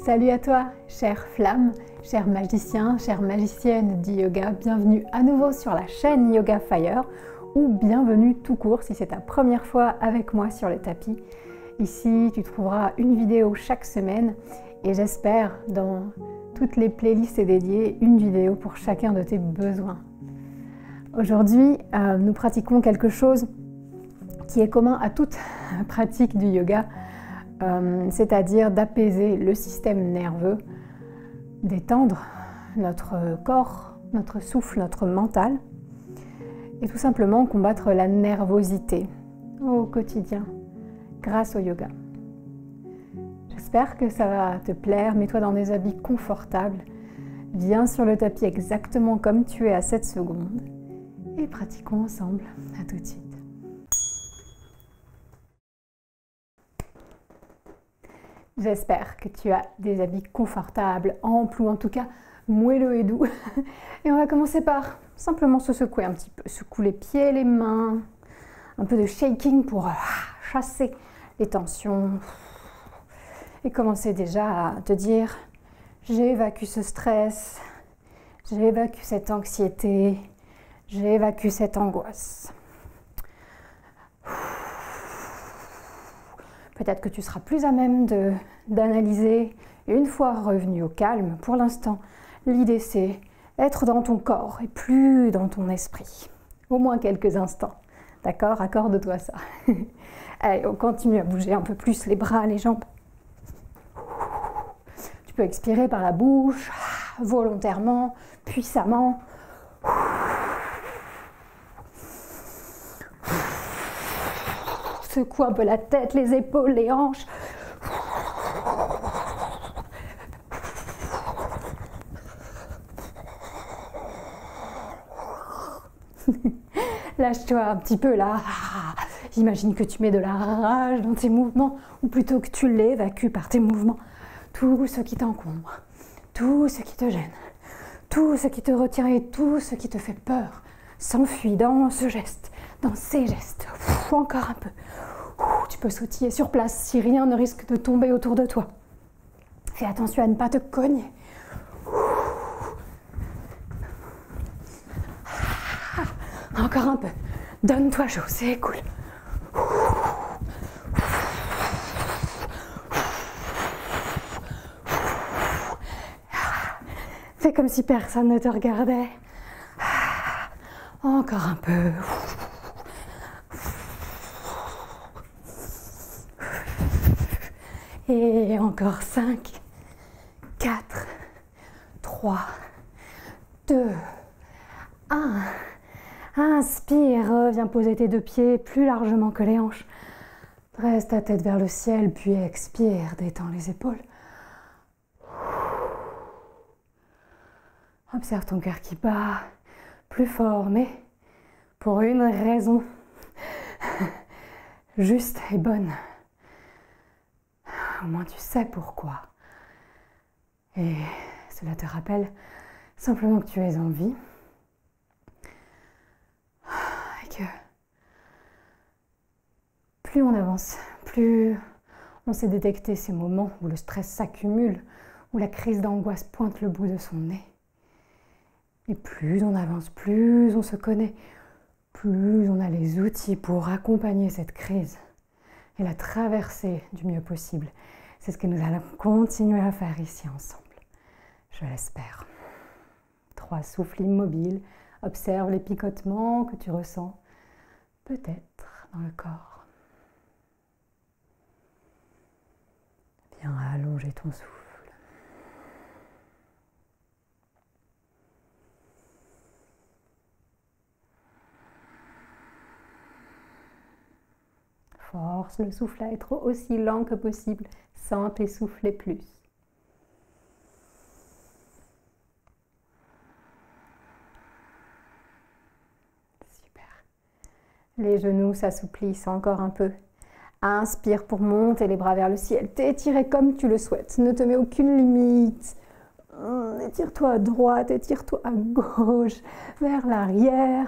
Salut à toi, chère flamme, cher magicien, chère magicienne du yoga, bienvenue à nouveau sur la chaîne Yoga Fire ou bienvenue tout court si c'est ta première fois avec moi sur le tapis. Ici, tu trouveras une vidéo chaque semaine et j'espère dans toutes les playlists dédiées, une vidéo pour chacun de tes besoins. Aujourd'hui, nous pratiquons quelque chose qui est commun à toute pratique du yoga, c'est-à-dire d'apaiser le système nerveux, d'étendre notre corps, notre souffle, notre mental, et tout simplement combattre la nervosité au quotidien grâce au yoga. J'espère que ça va te plaire, mets-toi dans des habits confortables, viens sur le tapis exactement comme tu es à cette seconde et pratiquons ensemble. À tout de suite. J'espère que tu as des habits confortables, amples ou en tout cas moelleux et doux. Et on va commencer par simplement se secouer un petit peu. Secoue les pieds, les mains, un peu de shaking pour chasser les tensions. Et commencer déjà à te dire, j'évacue ce stress, j'évacue cette anxiété, j'évacue cette angoisse. Peut-être que tu seras plus à même d'analyser une fois revenu au calme. Pour l'instant, l'idée c'est être dans ton corps et plus dans ton esprit. Au moins quelques instants. D'accord? Accorde-toi ça. Allez, on continue à bouger un peu plus les bras, les jambes. Tu peux expirer par la bouche, volontairement, puissamment. Secoue un peu la tête, les épaules, les hanches. Lâche-toi un petit peu là. Imagine que tu mets de la rage dans tes mouvements, ou plutôt que tu l'évacues par tes mouvements. Tout ce qui t'encombre, tout ce qui te gêne, tout ce qui te retient et tout ce qui te fait peur s'enfuit dans ce geste, dans ces gestes. Encore un peu. Tu peux sautiller sur place si rien ne risque de tomber autour de toi. Fais attention à ne pas te cogner. Encore un peu. Donne-toi chaud, c'est cool. Fais comme si personne ne te regardait. Encore un peu. Et encore 5, 4, 3, 2, 1. Inspire, reviens poser tes deux pieds plus largement que les hanches. Dresse ta tête vers le ciel, puis expire, détends les épaules. Observe ton cœur qui bat plus fort, mais pour une raison juste et bonne. Au moins tu sais pourquoi. Et cela te rappelle simplement que tu es en vie. Et que plus on avance, plus on sait détecter ces moments où le stress s'accumule, où la crise d'angoisse pointe le bout de son nez. Et plus on avance, plus on se connaît, plus on a les outils pour accompagner cette crise et la traverser du mieux possible. C'est ce que nous allons continuer à faire ici ensemble. Je l'espère. 3 souffles immobiles. Observe les picotements que tu ressens, peut-être dans le corps. Viens allonger ton souffle. Force le souffle à être aussi lent que possible, sans t'essouffler plus. Super. Les genoux s'assouplissent encore un peu. Inspire pour monter les bras vers le ciel. T'étirer comme tu le souhaites. Ne te mets aucune limite. Étire-toi à droite, étire-toi à gauche, vers l'arrière.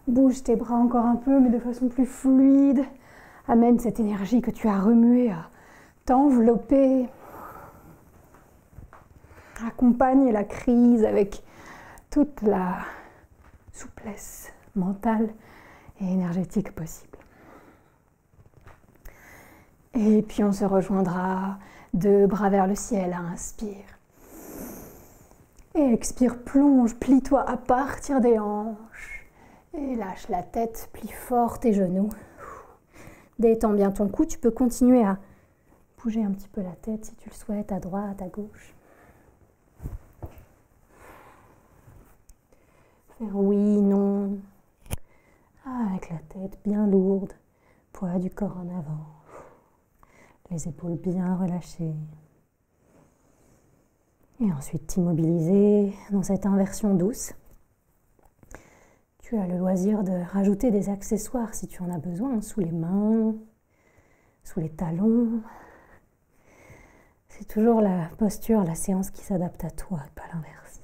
Bouge tes bras encore un peu, mais de façon plus fluide. Amène cette énergie que tu as remuée à t'envelopper. Accompagne la crise avec toute la souplesse mentale et énergétique possible. Et puis on se rejoindra 2 bras vers le ciel, inspire. Et expire, plonge, plie-toi à partir des hanches. Et lâche la tête, plie fort tes genoux. Détends bien ton cou, tu peux continuer à bouger un petit peu la tête si tu le souhaites, à droite, à gauche. Faire oui, non. Avec la tête bien lourde, poids du corps en avant. Les épaules bien relâchées. Et ensuite t'immobiliser dans cette inversion douce. Tu as le loisir de rajouter des accessoires si tu en as besoin, sous les mains, sous les talons. C'est toujours la posture, la séance qui s'adapte à toi, pas l'inverse.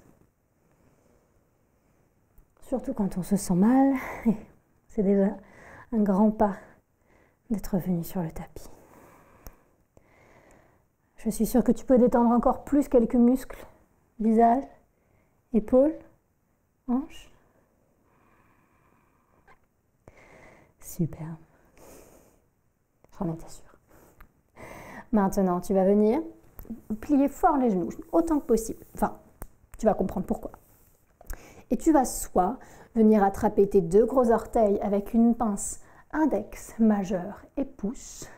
Surtout quand on se sent mal, c'est déjà un grand pas d'être venu sur le tapis. Je suis sûre que tu peux détendre encore plus quelques muscles, visage, épaules, hanches. Super. J'en étais sûre. Maintenant, tu vas venir plier fort les genoux, autant que possible. Enfin, tu vas comprendre pourquoi. Et tu vas soit venir attraper tes 2 gros orteils avec une pince index, majeur et pouce,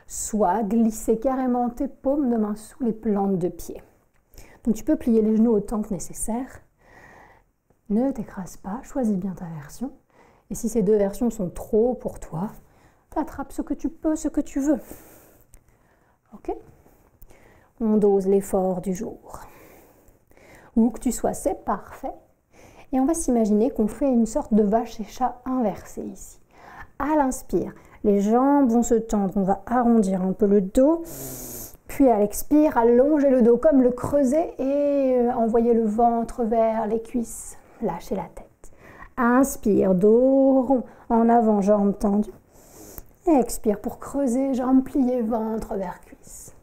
soit glisser carrément tes paumes de main sous les plantes de pied. Donc tu peux plier les genoux autant que nécessaire. Ne t'écrase pas, choisis bien ta version. Et si ces 2 versions sont trop pour toi, t'attrapes ce que tu peux, ce que tu veux. Ok? On dose l'effort du jour. Où que tu sois, c'est parfait. Et on va s'imaginer qu'on fait une sorte de vache et chat inversée ici. À l'inspire, les jambes vont se tendre, on va arrondir un peu le dos. Puis à l'expire, allonger le dos comme le creuser et envoyer le ventre vers les cuisses. Lâchez la tête. Inspire, dos rond, en avant, jambes tendues. Et expire pour creuser, jambes pliées, ventre vers cuisses.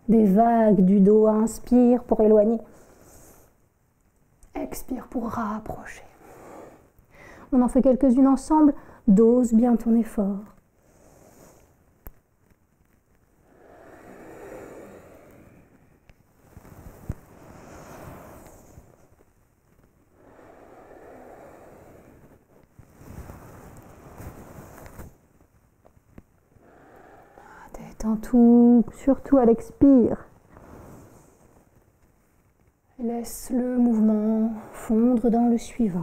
Des vagues du dos, inspire pour éloigner. Expire pour rapprocher. On en fait quelques-unes ensemble, dose bien ton effort. Détends tout, surtout à l'expire. Laisse le mouvement fondre dans le suivant.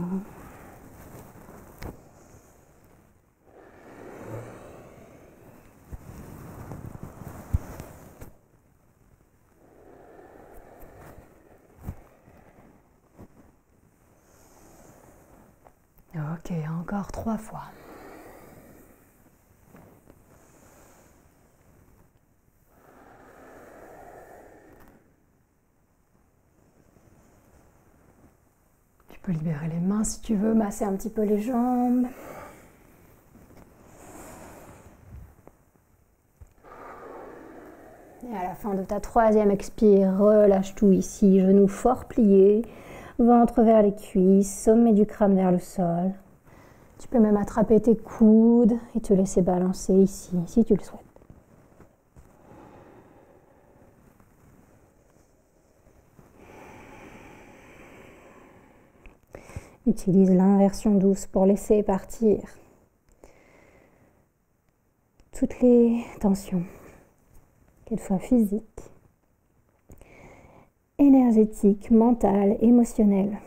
Ok, encore 3 fois. Tu peux libérer les mains si tu veux, masser un petit peu les jambes. Et à la fin de ta 3e expire, relâche tout ici, genoux fort pliés, ventre vers les cuisses, sommet du crâne vers le sol. Tu peux même attraper tes coudes et te laisser balancer ici, si tu le souhaites. Utilise l'inversion douce pour laisser partir toutes les tensions, qu'elles soient physiques, énergétiques, mentales, émotionnelles.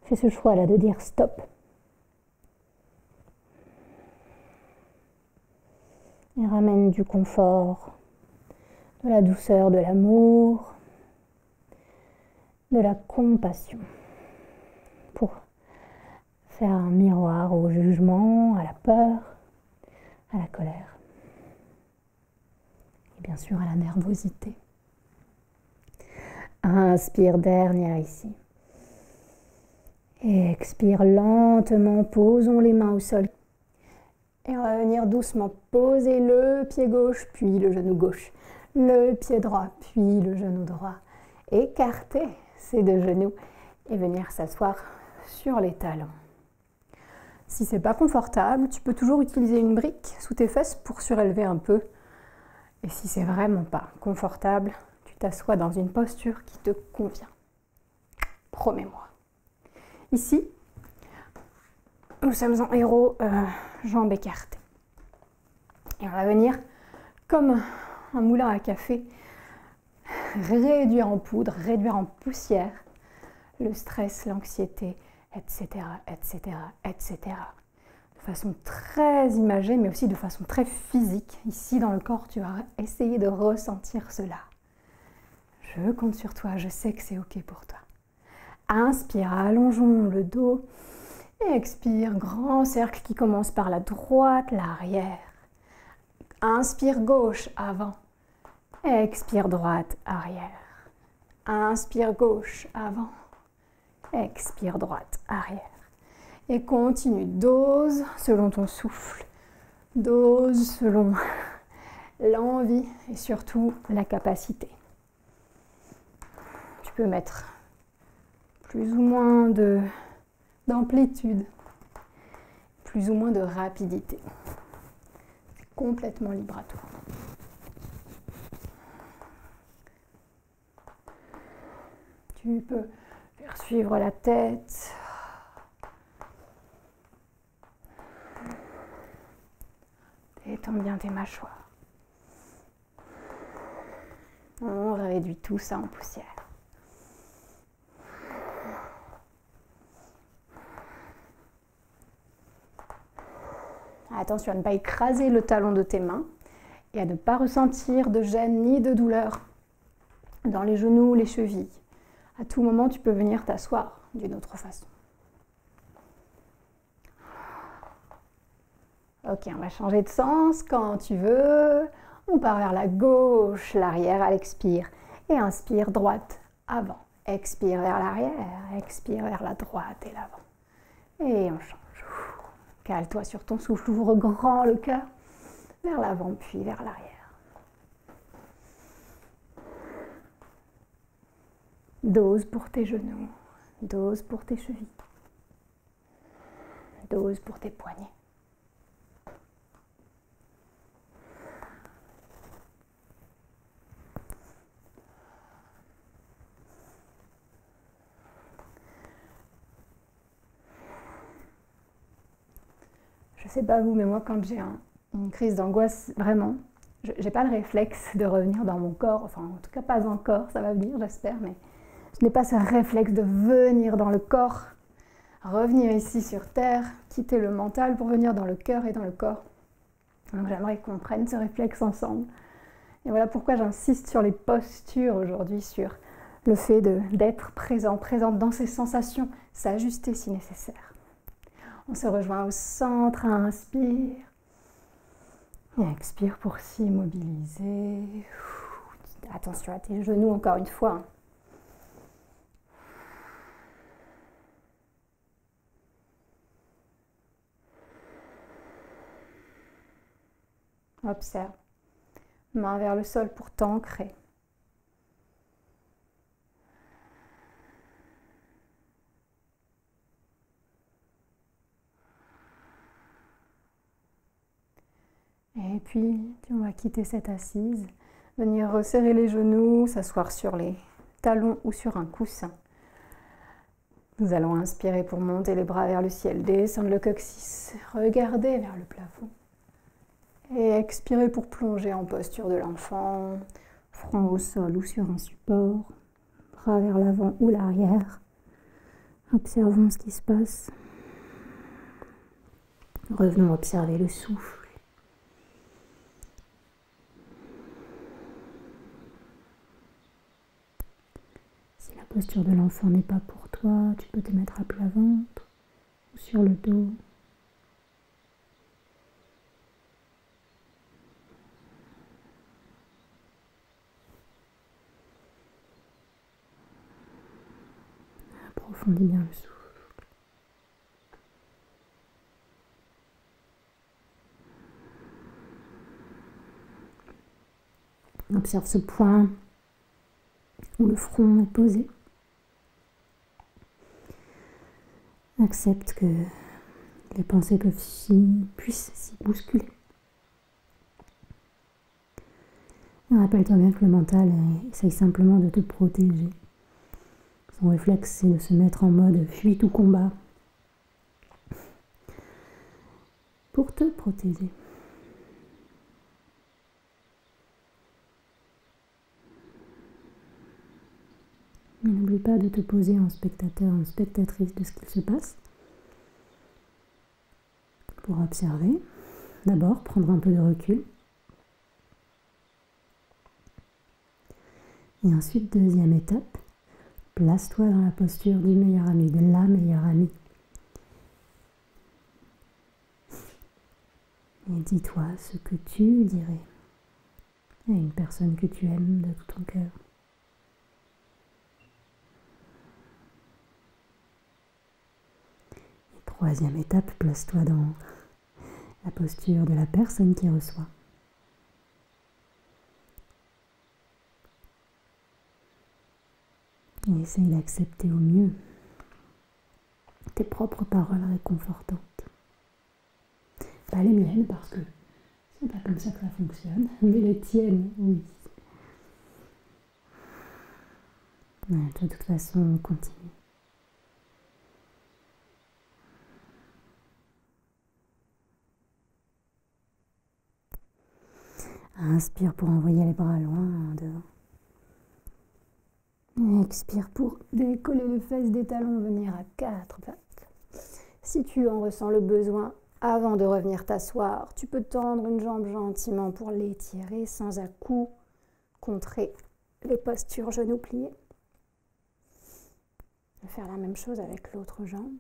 Fais ce choix-là de dire stop. Et ramène du confort, de la douceur, de l'amour, de la compassion. Pour faire un miroir au jugement, à la peur, à la colère et bien sûr à la nervosité. Inspire, dernière ici. Et expire lentement, posons les mains au sol. Et on va venir doucement poser le pied gauche, puis le genou gauche. le pied droit, puis le genou droit. Écarter ces deux genoux et venir s'asseoir sur les talons. Si c'est pas confortable, tu peux toujours utiliser une brique sous tes fesses pour surélever un peu. Et si c'est vraiment pas confortable, tu t'assois dans une posture qui te convient. Promets-moi. Ici, nous sommes en héros, jambes écartées. Et on va venir, comme un moulin à café, réduire en poudre, réduire en poussière le stress, l'anxiété, etc., etc., etc. De façon très imagée, mais aussi de façon très physique. Ici, dans le corps, tu vas essayer de ressentir cela. Je compte sur toi, je sais que c'est OK pour toi. Inspire, allongeons le dos. Et expire, grand cercle qui commence par la droite, l'arrière. Inspire, gauche, avant. Expire, droite, arrière. Inspire, gauche, avant. Expire, droite, arrière. Et continue, dose selon ton souffle. Dose selon l'envie et surtout la capacité. Tu peux mettre plus ou moins d'amplitude, plus ou moins de rapidité. C'est complètement libre à toi. Tu peux faire suivre la tête. Détends bien tes mâchoires. On réduit tout ça en poussière. Attention à ne pas écraser le talon de tes mains et à ne pas ressentir de gêne ni de douleur dans les genoux ou les chevilles. À tout moment, tu peux venir t'asseoir d'une autre façon. Ok, on va changer de sens quand tu veux. On part vers la gauche, l'arrière à l'expire. Et inspire, droite, avant. Expire vers l'arrière, expire vers la droite et l'avant. Et on change. Cale-toi sur ton souffle, ouvre grand le cœur, vers l'avant puis vers l'arrière. Dose pour tes genoux, dose pour tes chevilles, dose pour tes poignets. Je sais pas vous, mais moi quand j'ai une crise d'angoisse, vraiment, je n'ai pas le réflexe de revenir dans mon corps, enfin en tout cas pas encore, ça va venir j'espère, mais je n'ai pas ce réflexe de venir dans le corps, revenir ici sur terre, quitter le mental pour venir dans le cœur et dans le corps. Donc j'aimerais qu'on prenne ce réflexe ensemble. Et voilà pourquoi j'insiste sur les postures aujourd'hui, sur le fait d'être présente dans ses sensations, s'ajuster si nécessaire. On se rejoint au centre, inspire. Et expire pour s'immobiliser. Attention à tes genoux encore une fois. Observe. Main vers le sol pour t'ancrer. Et puis, on va quitter cette assise, venir resserrer les genoux, s'asseoir sur les talons ou sur un coussin. Nous allons inspirer pour monter les bras vers le ciel, descendre le coccyx, regarder vers le plafond. Et expirer pour plonger en posture de l'enfant, front au sol ou sur un support, bras vers l'avant ou l'arrière. Observons ce qui se passe. Revenons observer le souffle. Si la posture de l'enfant n'est pas pour toi, tu peux te mettre à plat ventre ou sur le dos. Approfondis bien le souffle. Observe ce point où le front est posé. Accepte que les pensées puissent s'y bousculer. Rappelle-toi bien que le mental essaye simplement de te protéger. Son réflexe, c'est de se mettre en mode fuite ou combat pour te protéger. Mais n'oublie pas de te poser en spectateur, en spectatrice de ce qu'il se passe. Pour observer, d'abord prendre un peu de recul. Et ensuite, deuxième étape, place-toi dans la posture du meilleur ami, de la meilleure amie. Et dis-toi ce que tu dirais à une personne que tu aimes de tout ton cœur. Et troisième étape, place-toi dans la posture de la personne qui reçoit. Et essaye d'accepter au mieux tes propres paroles réconfortantes. Pas les miennes, parce que c'est pas comme ça que ça fonctionne, mais les tiennes, oui. Ouais, de toute façon, on continue. Inspire pour envoyer les bras loin devant. Expire pour décoller les fesses des talons, venir à quatre pattes. Si tu en ressens le besoin, avant de revenir t'asseoir, tu peux tendre une jambe gentiment pour l'étirer sans à-coups, contrer les postures genoux pliés. Faire la même chose avec l'autre jambe.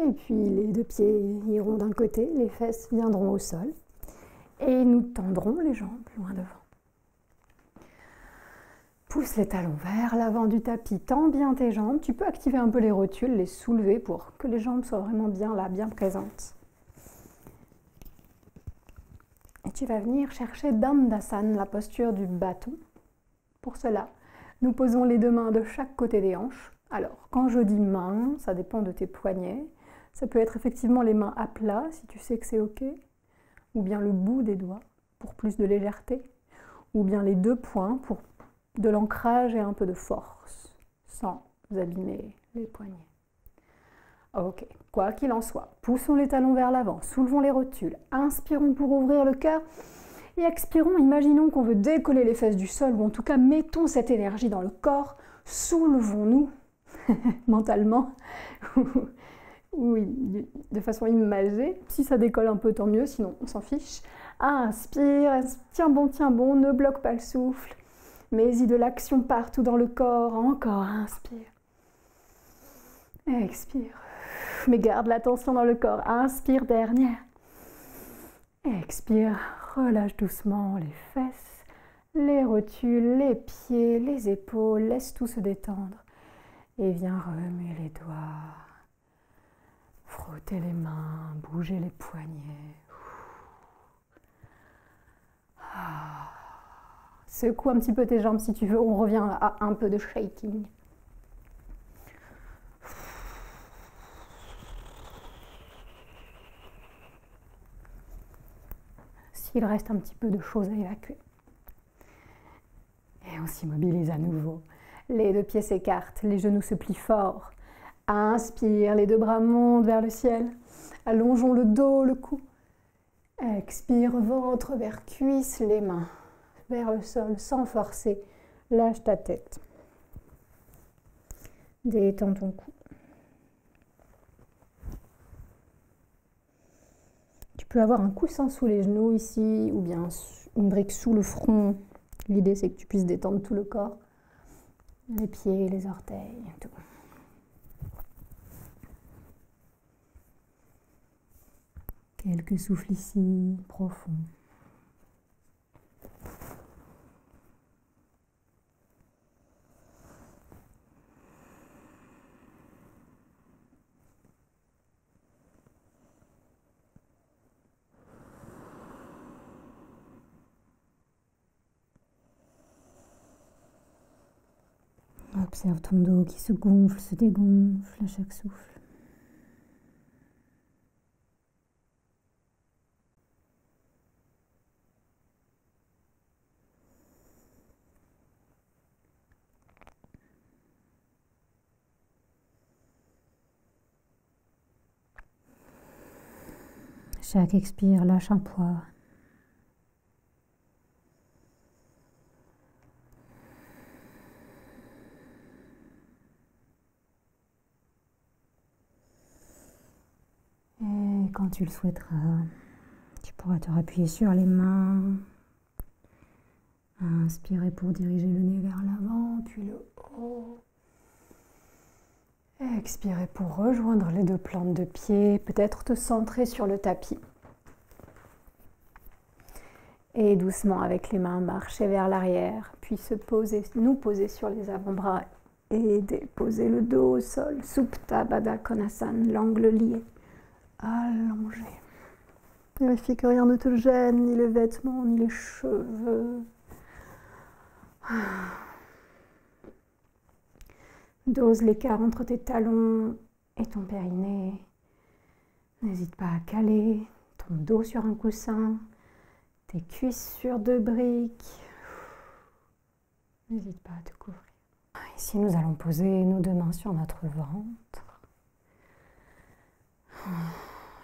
Et puis les deux pieds iront d'un côté, les fesses viendront au sol. Et nous tendrons les jambes loin devant. Pousse les talons vers l'avant du tapis, tends bien tes jambes. Tu peux activer un peu les rotules, les soulever pour que les jambes soient vraiment bien là, bien présentes. Et tu vas venir chercher Dandasana, la posture du bâton. Pour cela, nous posons les deux mains de chaque côté des hanches. Alors, quand je dis mains, ça dépend de tes poignets. Ça peut être effectivement les mains à plat, si tu sais que c'est OK, ou bien le bout des doigts, pour plus de légèreté, ou bien les deux poings, pour de l'ancrage et un peu de force, sans abîmer les poignets. Ok, quoi qu'il en soit, poussons les talons vers l'avant, soulevons les rotules, inspirons pour ouvrir le cœur, et expirons, imaginons qu'on veut décoller les fesses du sol, ou en tout cas mettons cette énergie dans le corps, soulevons-nous mentalement, oui, de façon imagée. Si ça décolle un peu, tant mieux, sinon on s'en fiche. Inspire, tiens bon, ne bloque pas le souffle. Mets-y de l'action partout dans le corps. Encore, inspire. Expire. Mais garde la tension dans le corps. Inspire, dernière. Expire, relâche doucement les fesses, les rotules, les pieds, les épaules. Laisse tout se détendre. Et viens remuer les doigts. Frotter les mains, bouger les poignets. Secoue un petit peu tes jambes si tu veux. On revient à un peu de shaking. S'il reste un petit peu de choses à évacuer. Et on s'immobilise à nouveau. Les deux pieds s'écartent, les genoux se plient fort. Inspire, les deux bras montent vers le ciel. Allongeons le dos, le cou. Expire, ventre vers cuisse, les mains vers le sol sans forcer. Lâche ta tête. Détends ton cou. Tu peux avoir un coussin sous les genoux ici ou bien une brique sous le front. L'idée c'est que tu puisses détendre tout le corps. Les pieds, les orteils, tout. Quelques souffles ici, profonds. Observe ton dos qui se gonfle, se dégonfle à chaque souffle. Chaque expire, lâche un poids. Et quand tu le souhaiteras, tu pourras te rappuyer sur les mains. Inspirer pour diriger le nez vers l'avant, puis le haut. Expirer pour rejoindre les deux plantes de pied, peut-être te centrer sur le tapis. Et doucement avec les mains, marcher vers l'arrière, puis nous poser sur les avant-bras et déposer le dos au sol. Supta Baddha Konasana, l'angle lié, allongé. Vérifie que rien ne te gêne, ni les vêtements, ni les cheveux. Dose l'écart entre tes talons et ton périnée. N'hésite pas à caler ton dos sur un coussin, tes cuisses sur deux briques. N'hésite pas à te couvrir. Ici, nous allons poser nos deux mains sur notre ventre.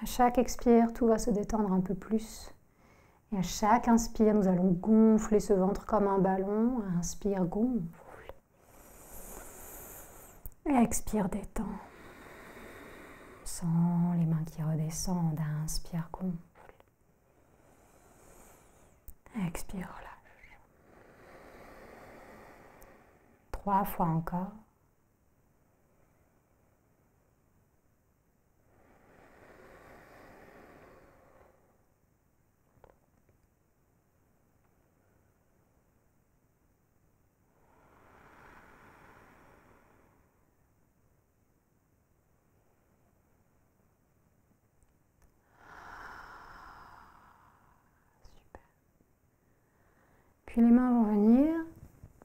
À chaque expire, tout va se détendre un peu plus. Et à chaque inspire, nous allons gonfler ce ventre comme un ballon. Inspire, gonfle. Et expire, détends. Sens les mains qui redescendent. Inspire, gonfle. Expire, relâche. 3 fois encore. Puis les mains vont venir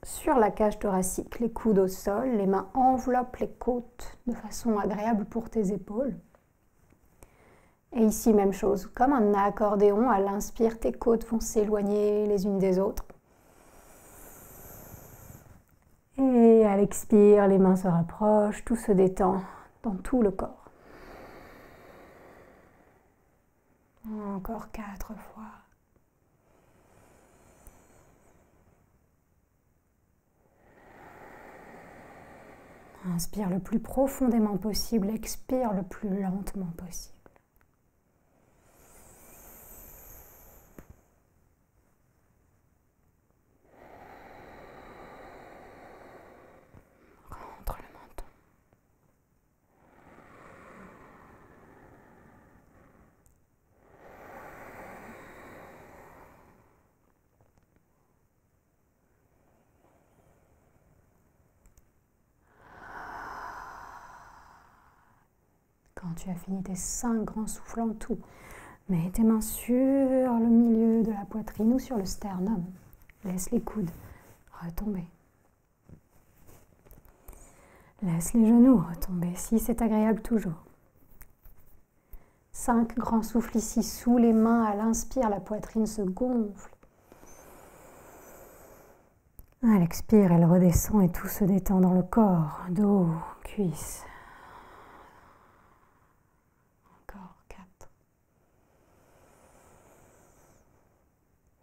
sur la cage thoracique, les coudes au sol, les mains enveloppent les côtes de façon agréable pour tes épaules. Et ici, même chose, comme un accordéon, à l'inspire, tes côtes vont s'éloigner les unes des autres. Et à l'expire, les mains se rapprochent, tout se détend dans tout le corps. Encore 4 fois. Inspire le plus profondément possible, expire le plus lentement possible. Rentre le menton. Quand tu as fini tes 5 grands souffles en tout, mets tes mains sur le milieu de la poitrine ou sur le sternum. Laisse les coudes retomber. Laisse les genoux retomber si c'est agréable toujours. 5 grands souffles ici sous les mains. À l'inspire, la poitrine se gonfle. À l'expire, elle redescend et tout se détend dans le corps. Dos, cuisses.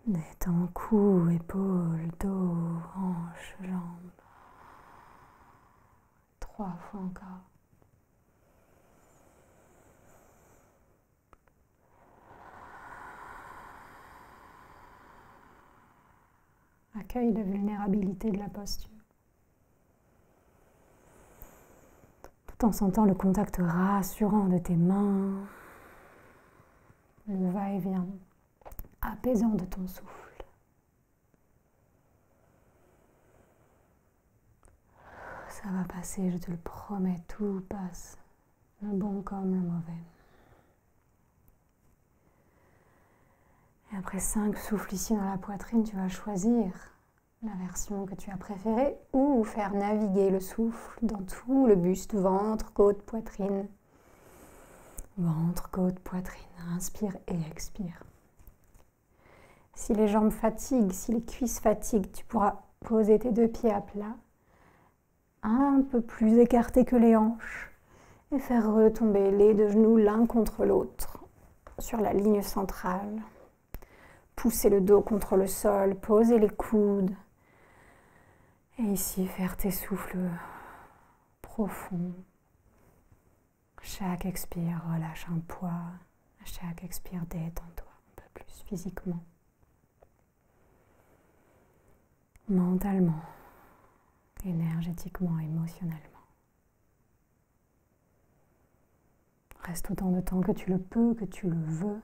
Détends cou, épaules, dos, hanches, jambes. 3 fois encore. Accueille la vulnérabilité de la posture. Tout en sentant le contact rassurant de tes mains, le va-et-vient apaisant de ton souffle. Ça va passer, je te le promets, tout passe, le bon comme le mauvais. Et après 5 souffles ici dans la poitrine, tu vas choisir la version que tu as préférée, ou faire naviguer le souffle dans tout le buste, ventre, côte, poitrine. Ventre, côte, poitrine. Inspire et expire. Si les jambes fatiguent, si les cuisses fatiguent, tu pourras poser tes 2 pieds à plat, un peu plus écartés que les hanches, et faire retomber les 2 genoux l'un contre l'autre sur la ligne centrale. Pousser le dos contre le sol, poser les coudes. Et ici, faire tes souffles profonds. Chaque expire, relâche un poids. À chaque expire, détends-toi un peu plus physiquement. Mentalement, énergétiquement, émotionnellement. Reste autant de temps que tu le peux, que tu le veux.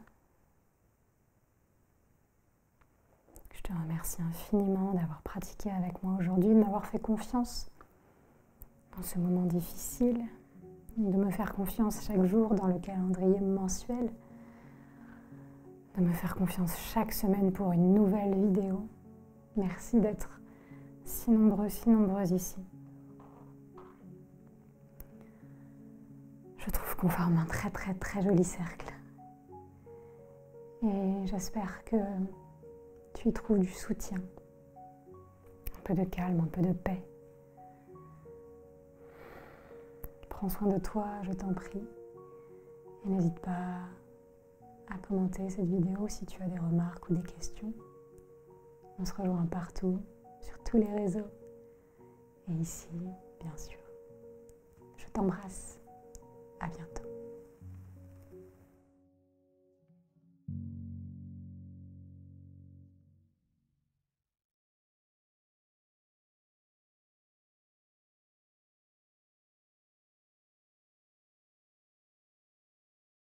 Je te remercie infiniment d'avoir pratiqué avec moi aujourd'hui, de m'avoir fait confiance dans ce moment difficile, de me faire confiance chaque jour dans le calendrier mensuel, de me faire confiance chaque semaine pour une nouvelle vidéo. Merci d'être si nombreux, si nombreuses ici. Je trouve qu'on forme un très très très joli cercle. Et j'espère que tu y trouves du soutien, un peu de calme, un peu de paix. Prends soin de toi, je t'en prie. Et n'hésite pas à commenter cette vidéo si tu as des remarques ou des questions. On se rejoint partout, sur tous les réseaux. Et ici, bien sûr. Je t'embrasse. À bientôt.